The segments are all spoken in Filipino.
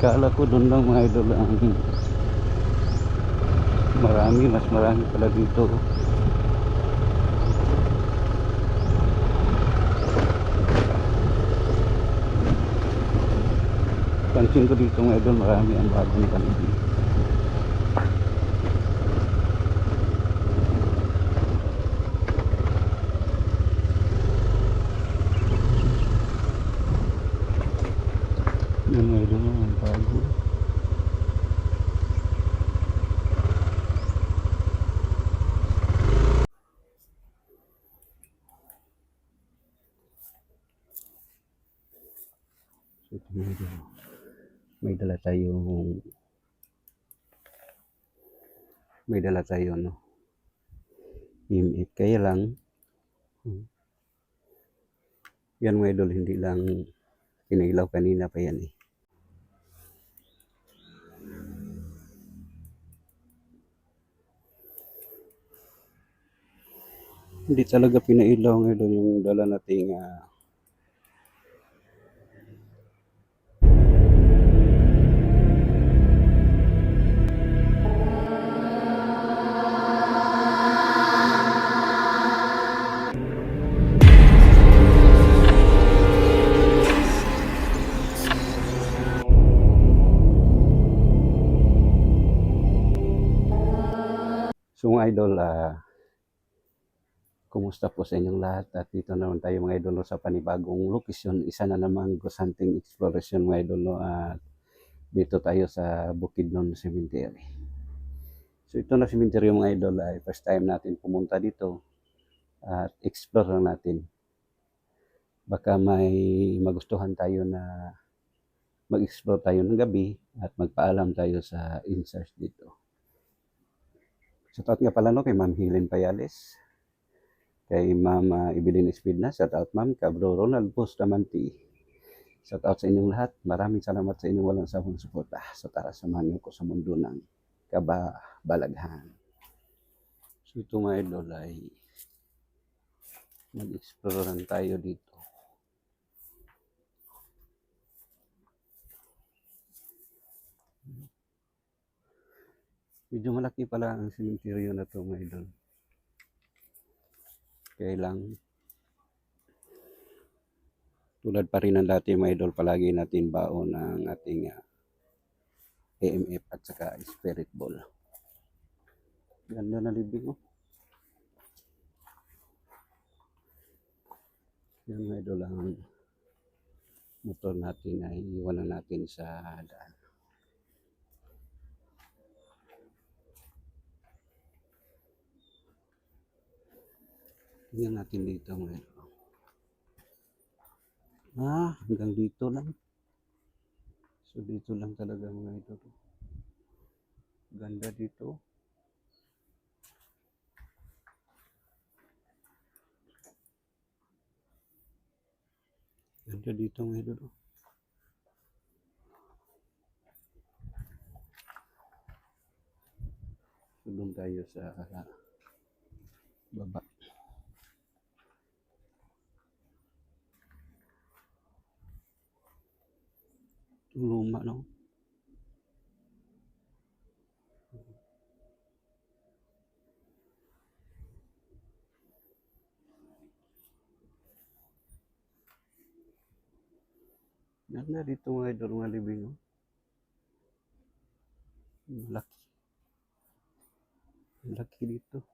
Kala ko doon lang mga idol ang marami, mas marami pala dito. Pansin ko dito mga idol, marami ang bagong paligid. Yan mga idol, ang bago. So ito mga idol, may dala tayo no, EMF. Kaya lang yan mga idol, hindi lang pinailaw, kanina pa yan eh. Hindi talaga pinailaw mga idol yung dala nating so mga idol, kumusta po sa inyong lahat? At dito naman tayo mga idol sa panibagong location. Isa na naman ghost hunting exploration mga idol. At dito tayo sa Bukidnon Cemetery. So ito na cemetery mga idol, ay first time natin pumunta dito at explore lang natin. Baka may magustuhan tayo na mag-explore tayo ng gabi at magpaalam tayo sa in-search dito. Shout out nga pala no kay Ma'am Helen Payales, kay Ma'am Evelyn Espidna, shout out Ma'am Cabro Ronald Bustamante. Shout out sa inyong lahat. Maraming salamat sa inyong walang sawang suporta. So tara, samahan niyo ko sa mundo ng kababalaghan. So ito mga idol ay mag-explore lang tayo dito. Medyo malaki pala ang sementeryo na to mga idol. Kaya lang, tulad pa rin ng dati mga idol, palagi natin baon ang ating EMF at saka spirit ball. Ganda na libing oh. Yan mga idol, ang motor natin ay iwanan natin sa daan. Tingnan natin dito mga idol. Hanggang dito lang. So dito lang talaga mga idol. Ganda dito. Ganda dito mga idol. So doon tayo sa baba. Luma no. Ganda dito mga idol, mga libing oh. Laki. Laki dito.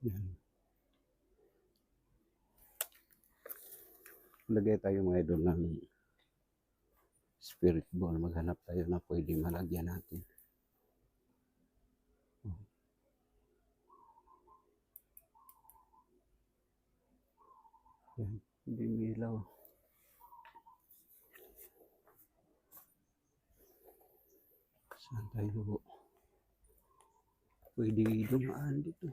Yan. Lagay tayo mga idol ng spirit ball. Maghanap tayo na pwede malagyan natin. Yan. Hindi milaw. Saan tayo pwede dumaan dito?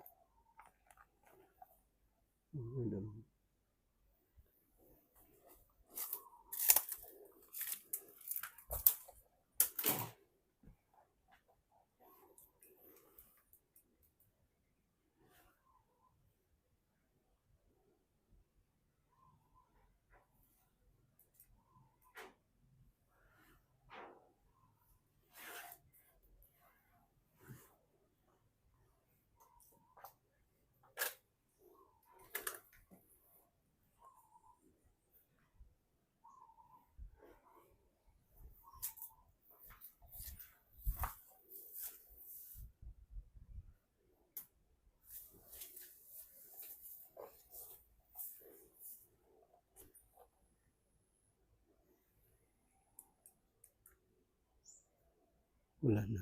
Wala na.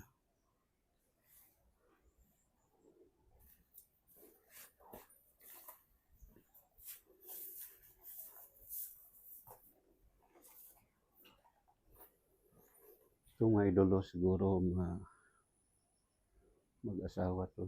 Ito mga idolo siguro mga mag-asawa to.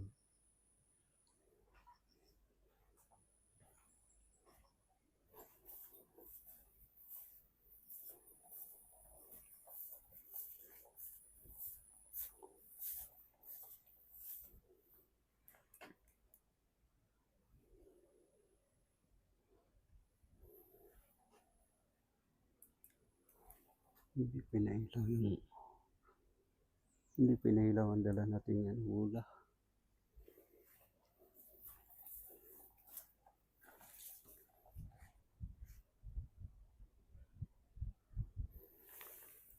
Hindi pinailaw ang dala natin yan mula.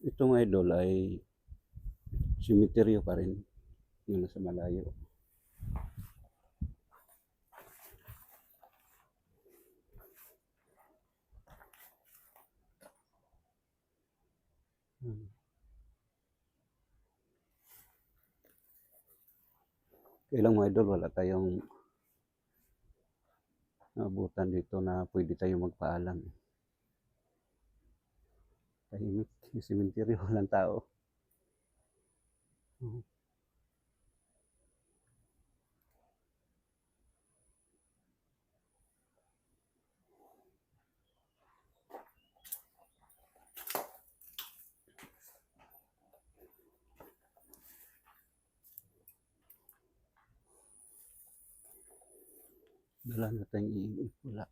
Ito mga idol ay simeteryo pa rin yung nasa malayo. Kailang mga idol, wala tayong nabutan dito na pwede tayo magpaalam. Tahimik, yung simenteryo, walang tao. Wala na tayong iimik, wala.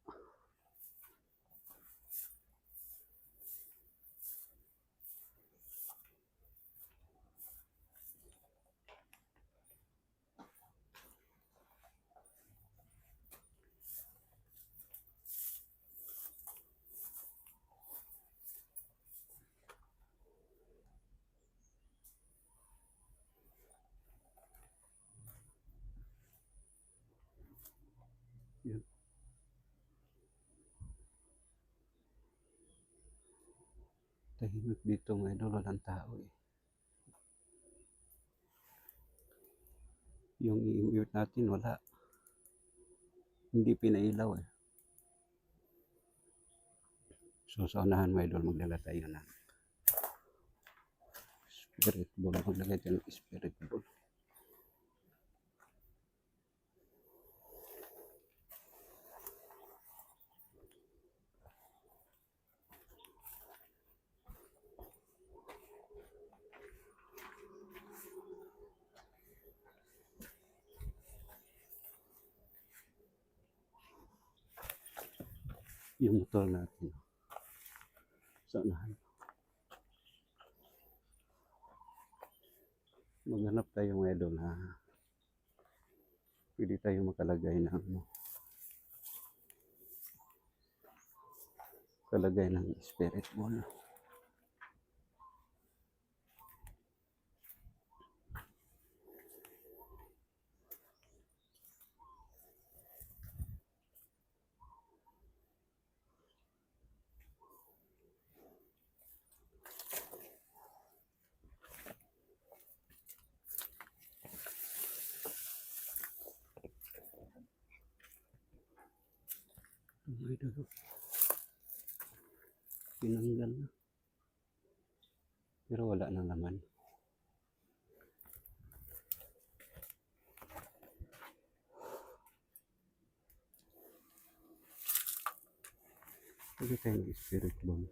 Yun. Tahimik dito mga idol, walang tao eh. Yung i-mute natin, wala. Hindi pinailaw eh. So sa unahan mga idol, magdala tayo ng spirit ball. Maglagay tayo ng spirit ball. Yung motor natin sa unahan. Maghanap tayo mga idol na pwede tayo makalagay ng spirit ball. May dugo. Tinanggal na. Pero wala nang laman. Pwede tayong spirit ball.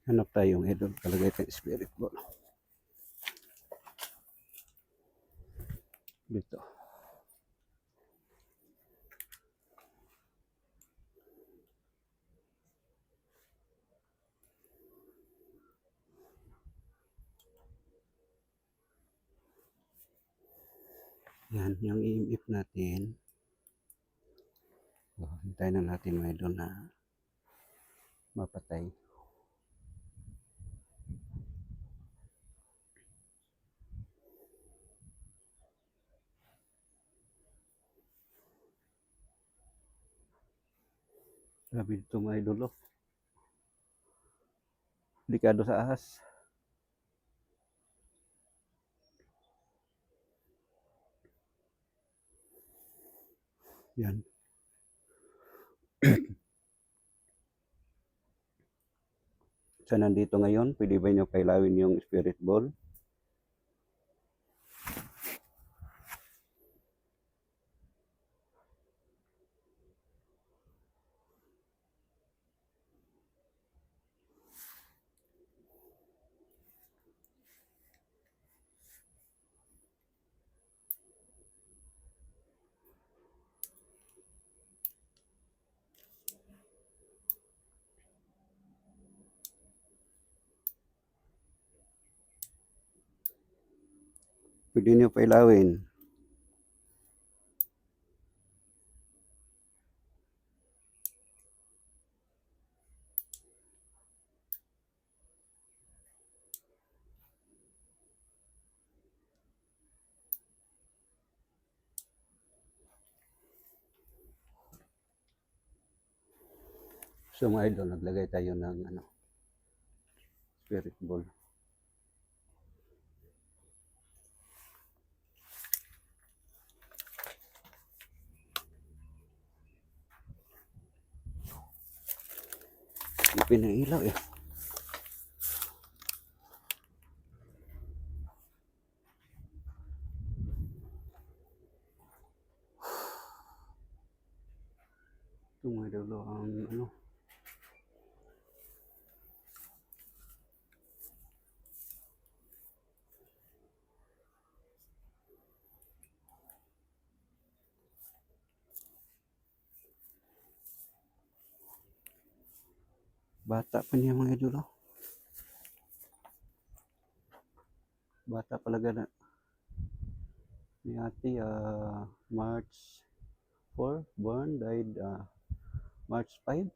Hanap tayong idol, kalagay tayong spirit ball. Dito. Yan, yung EMF natin. So, hintayin na natin mga idol na mapatay. Grabe dito mga idol, oh. Delikado sa ahas. Yan. So nandito ngayon, pwede ba nyo kailawin yung spirit ball? Pwede nyo pailawin. So mga idol, naglagay tayo ng spirit ball. Ipin ang ilaw eh. Ito mga idol, ang bata pa niya mga idol, oh. Bata palaga na. Ni ate, March 4, born, died March 5.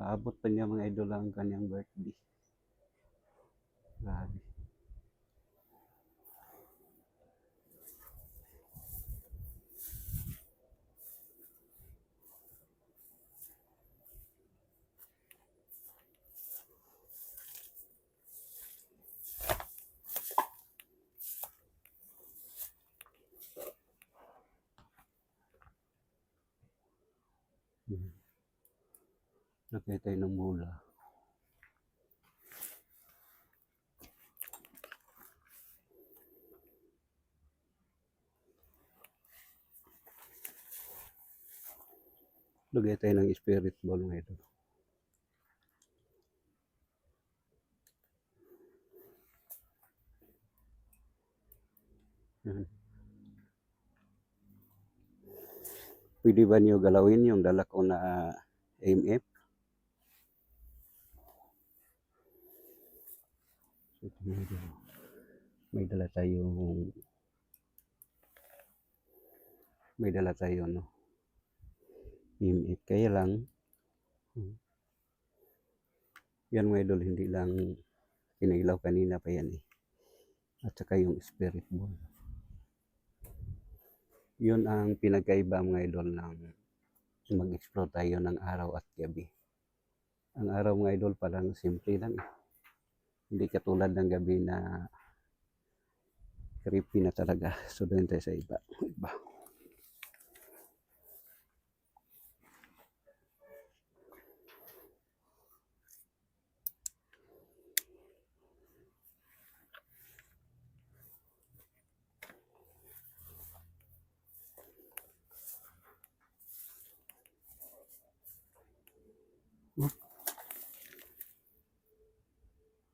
Aabot pa niya mga idol ang kanyang birthday. Grabe. Lagay tayo ng mula. Lagay tayo ng spirit ball mga idol. Yan. Pwede ba niyo galawin yung dala ko na AMF? So, may dala tayo no AMF, kaya lang yan mga idol, hindi lang pinailaw kanina pa yan eh, at saka yung spirit ball. Yun ang pinagkaiba mga idol ng mag-explore tayo ng araw at gabi. Ang araw mga idol parang simple lang eh. Hindi katulad ng gabi na creepy na talaga. So doon tayo sa iba.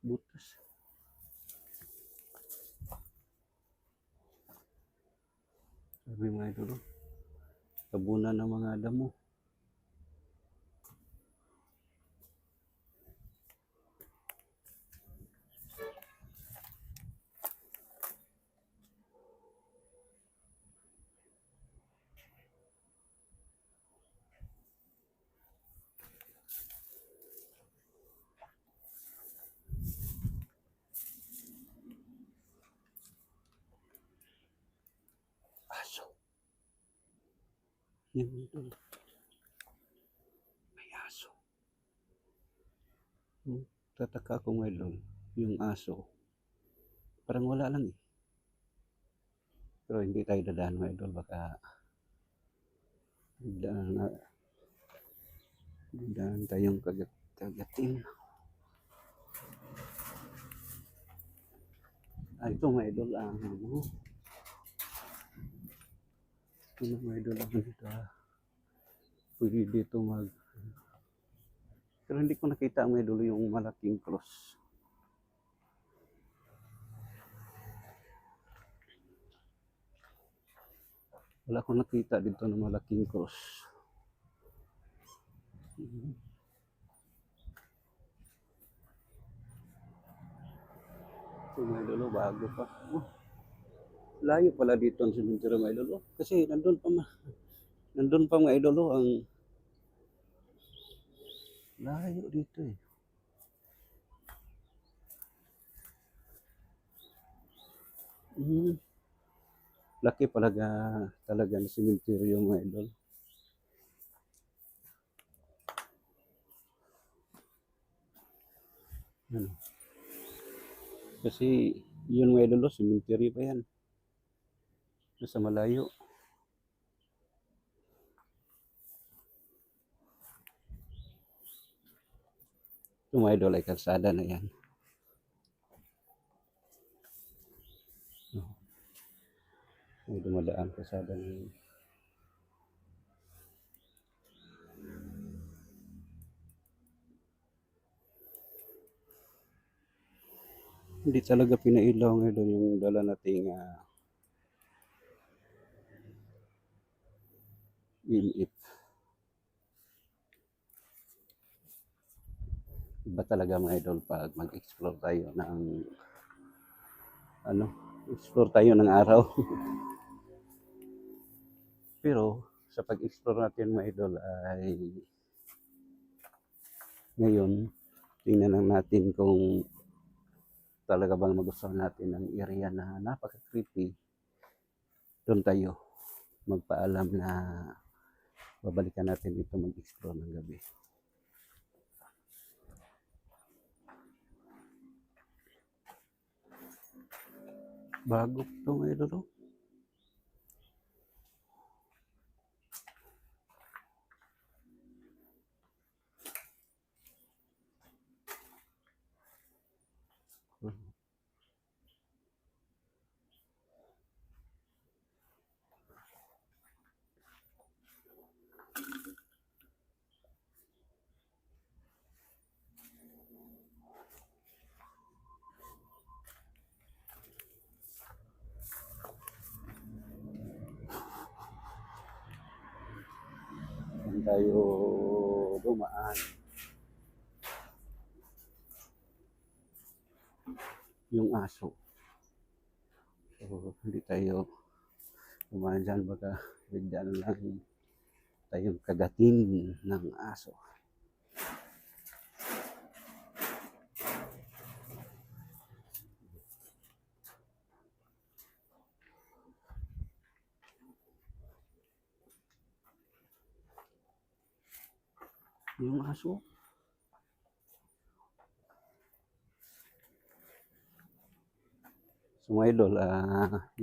Butas. Sabi mga idol, tabunan ng mga damo. Yan idol. May aso. Tataka ako mga idol. Yung aso. Parang wala lang eh. Pero hindi tayo dadaan mga idol. Baka dadaan tayong kagatin. Ito mga idol. Ito mga idol. Dito. Pwede dito pero hindi ko nakita mga idol yung malaking cross. Wala akong nakita dito ng malaking cross. Ito mga idol, bago pa. Layo pala dito ang cemetery mga idol. Kasi nandun pa mga idol ang layo dito eh. Laki talaga ng cemetery yung mga idol. Ano? Kasi yun mga idol, cemetery pa yan. Sa malayo. Ito mga idol ay kalsada na yan. May dumadaan kalsada na yan. Hindi talaga pinailaw ngayon yung dala nating init. Iba talaga mga idol pag mag-explore tayo ng explore tayo ng araw. Pero sa pag-explore natin mga idol ay ngayon tingnan lang natin kung talaga bang magustuhan natin ang area na napaka-creepy. Doon tayo magpaalam na babalikan natin dito mag-explore ng gabi. Bago ito mga idol. Tayo dumaan. Yung aso. So, hindi tayo dumaan dyan. Baka bigyan lang tayong kagatin ng aso. Yung aso. So mga idol,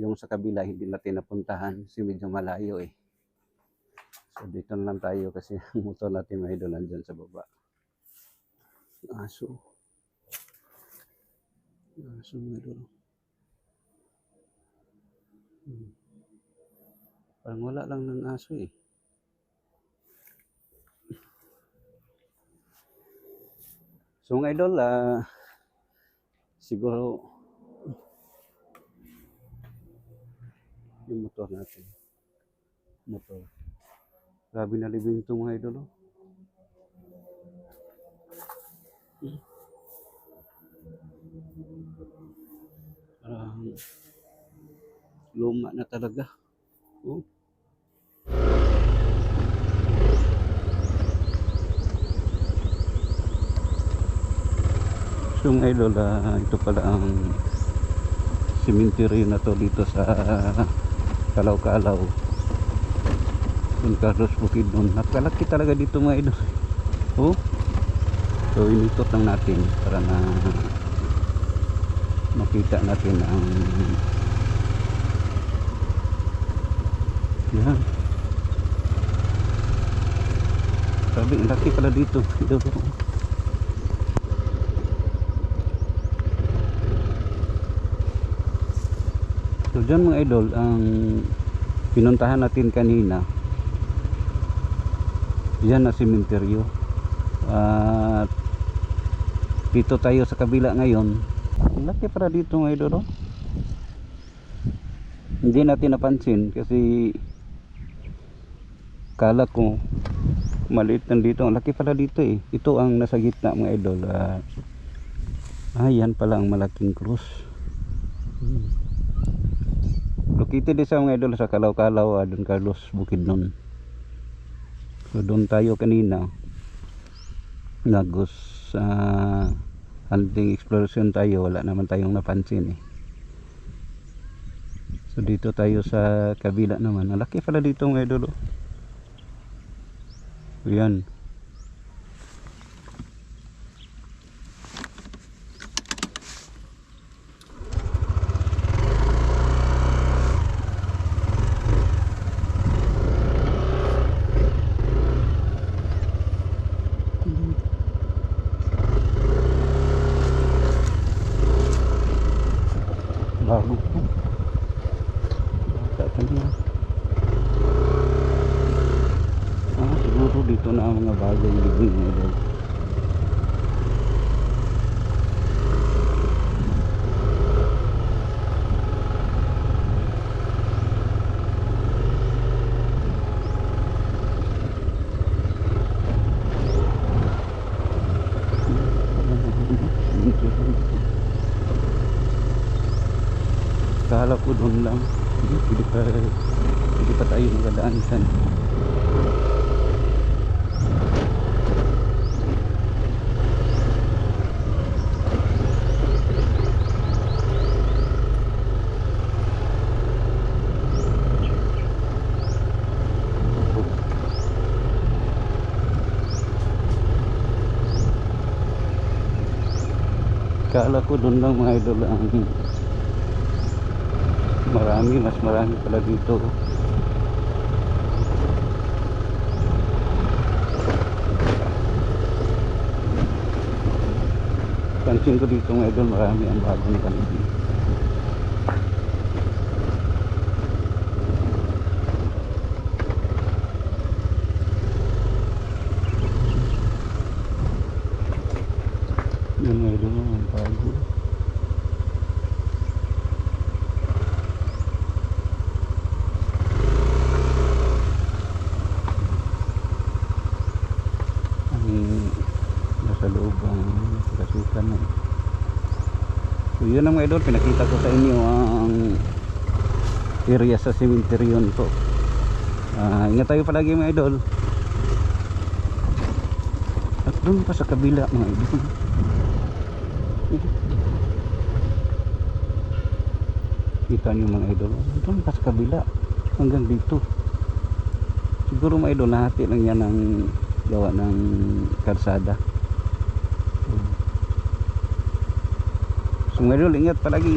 yung sa kabila hindi natin napuntahan kasi medyo malayo eh. So dito na lang tayo kasi ang motor natin mga idol nandyan sa baba. Yung aso. Yung aso mga idol. Parang wala lang ng aso eh. So mga idol, siguro yung motor natin. Motor. Grabe na libing ito mga idol. Luma na talaga. Oh. So mga idol, ito pala ang cemetery na to dito sa Calao-Calao. Don Carlos Bukidnon. Napakalaki talaga dito mga idol. Oh. So initot lang natin para na makita natin ang yan. Sabi ang laki pala dito idol. So dyan mga idol ang pinuntahan natin kanina, yan na sementeryo. At dito tayo sa kabila ngayon. Ang laki para dito mga idol, oh. Hindi natin napansin kasi kala ko maliit lang dito. Ang laki pala dito eh. Ito ang nasa gitna mga idol. Yan pala ang malaking krus. Located din sa mga idol sa Calao-Calao, Don Carlos Bukidnon. So doon tayo kanina nagos hunting exploration tayo, wala naman tayong napansin eh. So dito tayo sa kabila naman. Ang laki pala dito mga idol, oh. Yan. Bago po. Bata kanina. Siguro dito na ang mga bagong libing nila. Kala ko doon lang. Hindi pa tayo nagadaan sana. Kala ko doon lang mga idol ang marami, mas marami pala dito. Pansin ko dito mga idol, marami ang bagong kanina. Yan mga idol, ang bago. Nasa loob ang kasukan na. So yun ang mga idol, pinakita ko sa inyo ang area sa cemetery to. Ingat tayo palagi mga idol. At doon pa sa kabila mga idol, kita nyo mga idol, doon pa sa kabila hanggang dito. Siguro mga idol, nahati lang yan ang gawa ng karsada. So mga idol, ingat palagi.